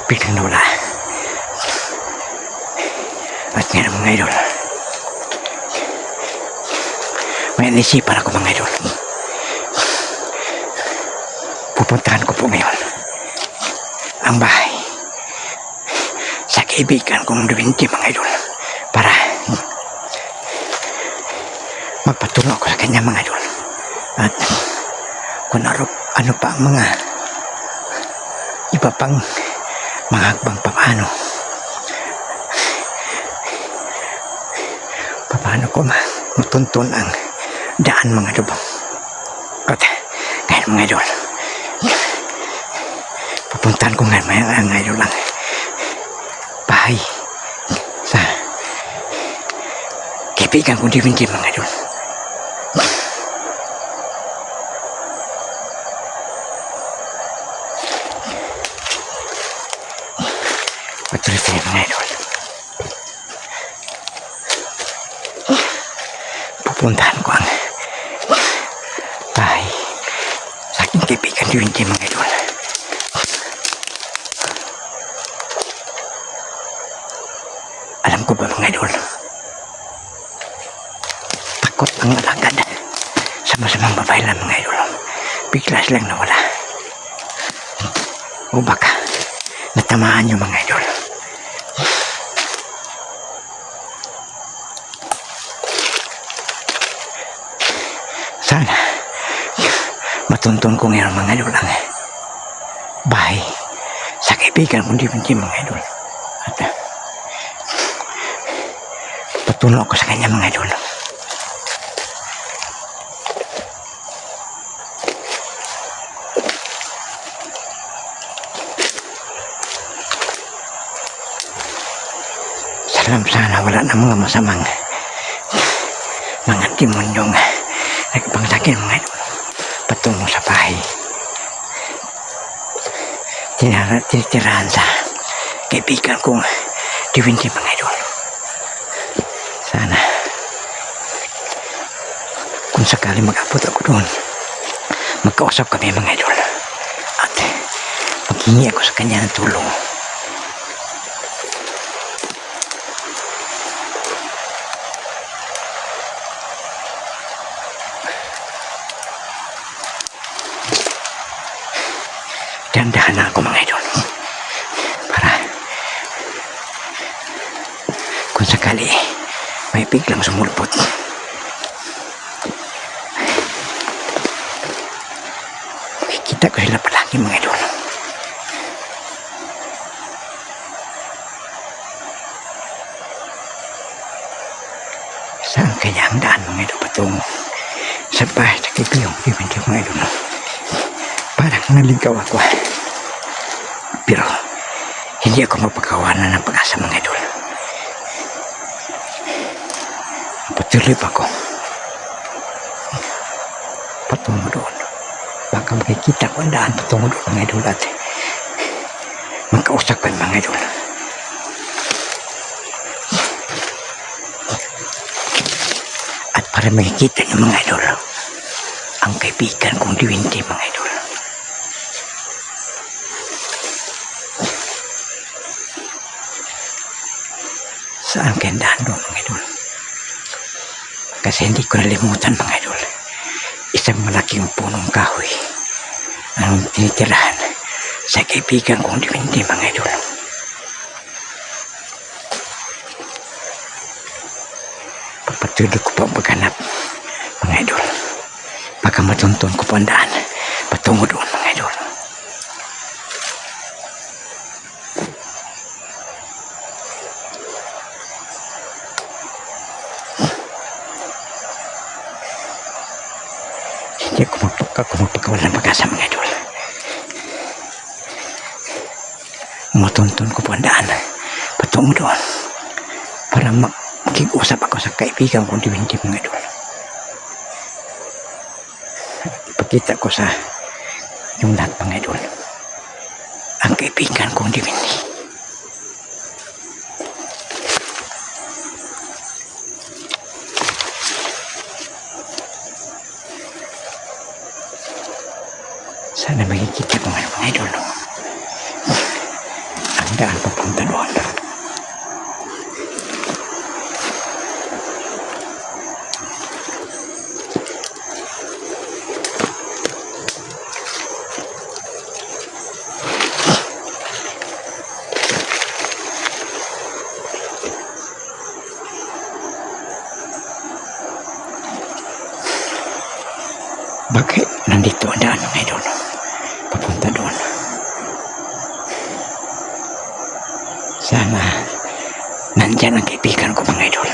biglang nawala. At ngayon mga idol, may naisipan ako mga idol. Pupuntahan ko po ngayon ang bahay sa kaibigan kong Luwinti mga idol para magpatulong ako sa kanya mga idol. At kung ano pa ang mga iba pang mga hagbang paano ko matuntun ang daan mga idol. At ngayon mga idol, pupuntahan ko nga mga idol lang bahay sa kaibigan kong Luwinti mga idol. Patuloy tayo mga idol. Pupuntahan ko ang bahay sa aking kaibigan Luwinti mga idol. Alam ko ba mga idol, takot ang alagad sa masamang babae lang mga idol. Bigla silang nawala. O baka natamaan yung mga idol. Sana matuntun ko ngayon mga idol ang bahay sa kaibigan kong Luwinti mga idol. At patulong ako sa kanya mga idol. Sana wala na mga masamang mga demonyong nagpangsakin mga idol patungo sa bahay tinitirahan sa kaibigan kong Luwinti mga idol. Sana kung sakali mag-abot ako doon, magkausap kami mga idol at maghingi ako sa kanya ng tulong. Dahan-dahan na ako mga idol para kung sakali may biglang sumulpot, makikita ko sila palagi mga idol. Saan kaya ang daan mga idol patungo sa bahay sa kaibigan ko mga idol? Parang naligaw ako, pero hindi ako mapagkawanan ng pag-asa mga idol. Patuloy pa ako patungo doon. Baka makikita ko ang daan patungo doon mga idol at magkausap pa mga idol. At para makikita niyo mga idol ang kaibigan kong Luwinti mga idol. Saan kayo daan doon mga idol? Kasi hindi ko nalimutan mga idol, isang malaking punong kahoy ang tinitirahan sa kaibigan kong Luwinti mga idol. Papatuloy ko pa ang paghanap mga idol. Baka matuntun ko pa ang daan patungo doon mga idol. Hindi ako magpagkawala ng pag-asa mga idol. Matuntun ko po ang daan patungo doon para makikusap ako sa kaibigan kong Luwinti mga idol. Ipakita ko sa yung lahat mga idol ang kaibigan kong Luwinti. Sana makikita ko mga idol ang ang daan papunta doon. Bakit nandito ang daan mga idol? Papunta doon. Sana nandyan ang kaibigan ko mga idol.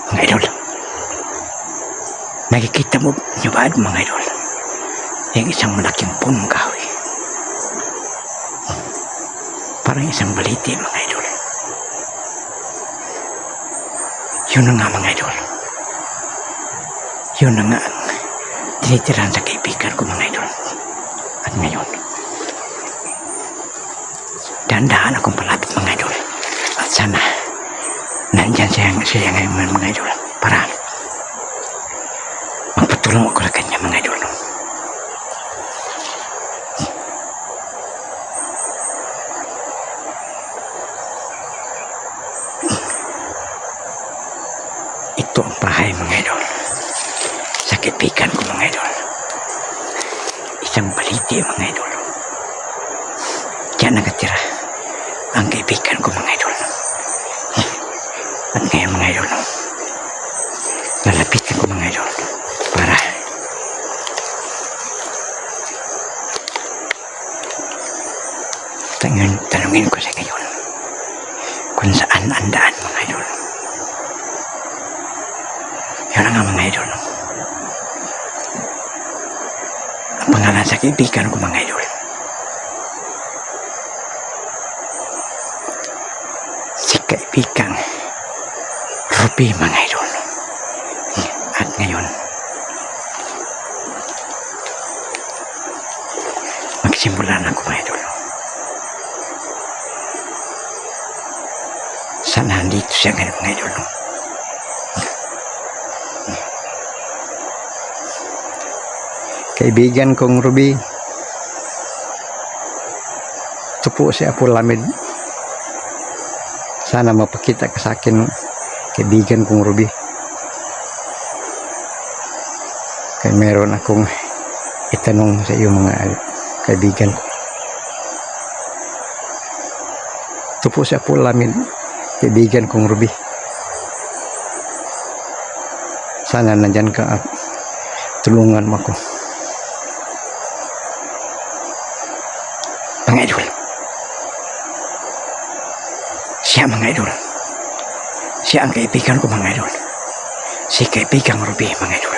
Mga idol, nakikita mo niyo ba mga idol? Yung isang malaking punong kahoy. Parang isang baliti mga idol. Yun na nga mga idol. Yun na nga ang tinitirahan sa kaibigan ko mga idol. At ngayon, dahan-dahan akong palapit mga idol. At sana nandyan siya ngayon mga idol. Para magpatulong ako sa kanya mga idol. Ito ang bahay mga idol sa kaibigan ko mga idol. Isang baliti mga idol. Diyan nakatira ang kaibigan ko mga idol. At ngayon mga idol, lalapitan ko mga idol para tanungin ko sa ngayon kung saan ang daan mga idol. Yun na nga mga idol. Ang pangalan sa kaibigan ko mga idol, si kaibigang Ruby mga idol. At ngayon, magsimula na ako mga idol. Sana nandito siya ngayon mga idol. Kaibigan kong Ruby, ito po si Apo Lamid. Sana mapakita ka sa akin, kaibigan kong Ruby. Kaya meron akong itanong sa iyo mga kaibigan ko. Ito po si Apo Lamid, kaibigan kong Ruby. Sana nandyan ka at tulungan mo ako. Mga idol, siya mga idol, siya ang kaibigan ko mga idol, si kaibigang Ruby mga idol.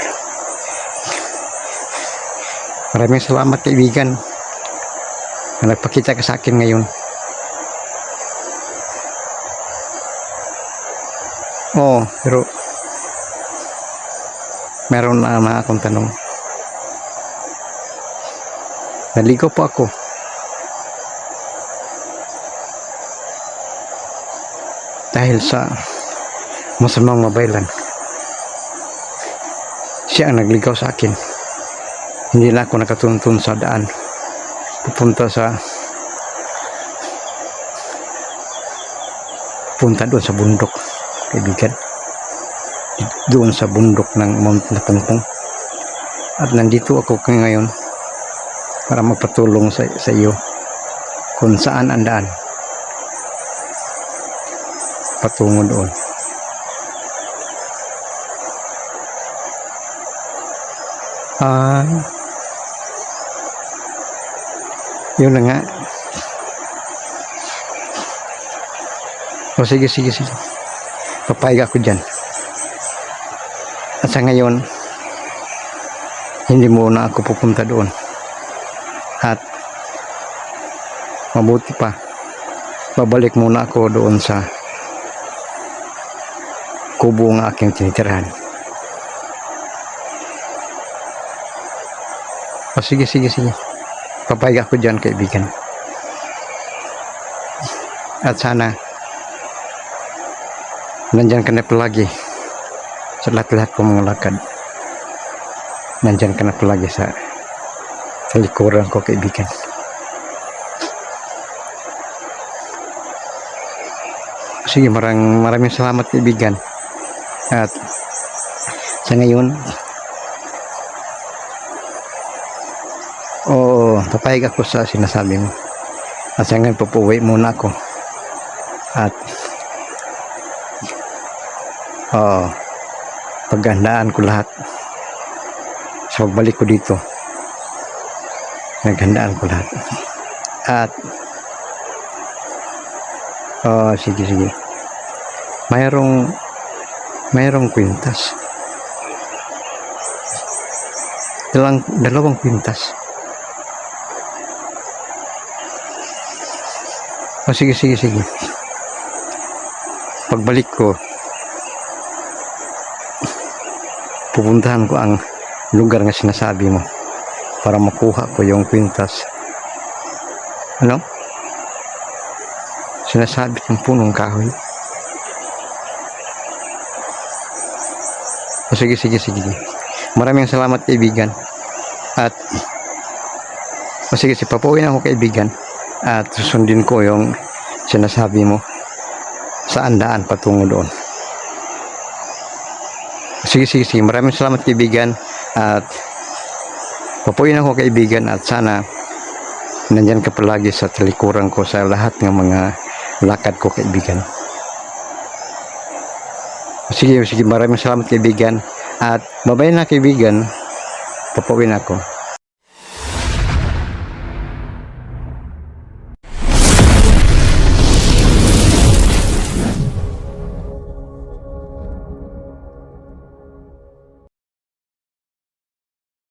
Maraming salamat kaibigan na nagpakita ka sa akin ngayon. Pero meron na akong tanong. Naligaw po ako. Dahil sa masamang mabaylan. Siya ang nagligaw sa akin. Hindi na ako nakatuntun sa daan. Pupunta doon sa bundok, kaibigan. Doon sa bundok ng Mount Napungpong. At nandito ako ngayon para magpatulong sa iyo kung saan ang daan patungo doon. Yun na nga. Sige. Papayag ako dyan. At sa ngayon, hindi muna ako pupunta doon. At mabuti pa, babalik muna ako doon sa kubo ng aking tinitirahan. Sige. Papayag ako dyan, kaibigan. At sana nandyan ka na palagi sa lahat-lahat kong mga lakad. Nandyan ka na palagi sa likuran ko, kaibigan. Sige, maraming salamat, kaibigan. At sa ngayon, papayag ako sa sinasabi mo. At sa ngayon, pupuwi muna ako. At paghandaan ko lahat sa pagbalik ko dito. Naghandaan ko lahat. At sige. Mayroong kwintas. Dalawang kwintas. Sige. Pagbalik ko, pupuntahan ko ang lugar nga sinasabi mo para makuha ko yung kwintas. Ano? Sinasabi ng punong kahoy. Sige. Maraming salamat, kaibigan. At sige, papuwin ako, kaibigan. At susundin ko yung sinasabi mo saan daan patungo doon. Sige. Maraming salamat, kaibigan. At papuwin ako, kaibigan. At sana nandyan ka palagi sa talikuran ko sa lahat ng mga lakad ko, kaibigan. Sige. Maraming salamat, kaibigan. At babay na, kaibigan. Papuwin ako.